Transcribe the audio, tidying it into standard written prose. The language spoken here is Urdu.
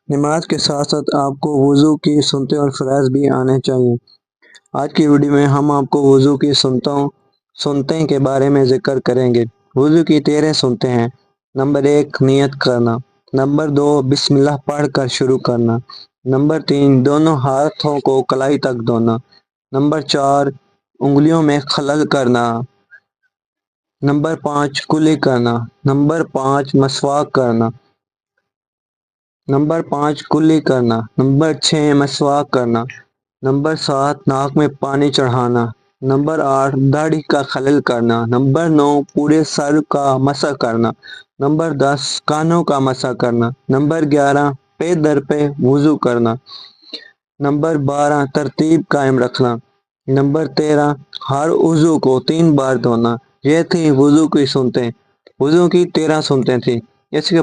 نماز کے ساتھ ساتھ آپ کو وضو کی سنتیں اور فرائض بھی آنے چاہیے۔ آج کی ویڈیو میں ہم آپ کو وضو کی سنتیں کے بارے میں ذکر کریں گے۔ وضو کی 13 سنتیں ہیں۔ نمبر 1 نیت کرنا۔ نمبر 2 بسم اللہ پڑھ کر شروع کرنا۔ نمبر 3 دونوں ہاتھوں کو کلائی تک دھونا۔ نمبر 4 انگلیوں میں خلل کرنا۔ نمبر 5 کلی کرنا۔ نمبر 5 مسواک کرنا۔ نمبر 5 کلی کرنا۔ نمبر 6 مسواک کرنا۔ نمبر 7 ناک میں پانی چڑھانا۔ نمبر 8 داڑھی کا خلل کرنا۔ نمبر 9 پورے سر کا مسح کرنا۔ نمبر 10 کانوں کا مسح کرنا۔ نمبر 11 پے در پہ وضو کرنا۔ نمبر 12 ترتیب قائم رکھنا۔ نمبر 13 ہر عضو کو 3 بار دھونا۔ یہ تھی وضو کی سنتیں۔ وضو کی 13 سنتیں تھیں۔ اس کے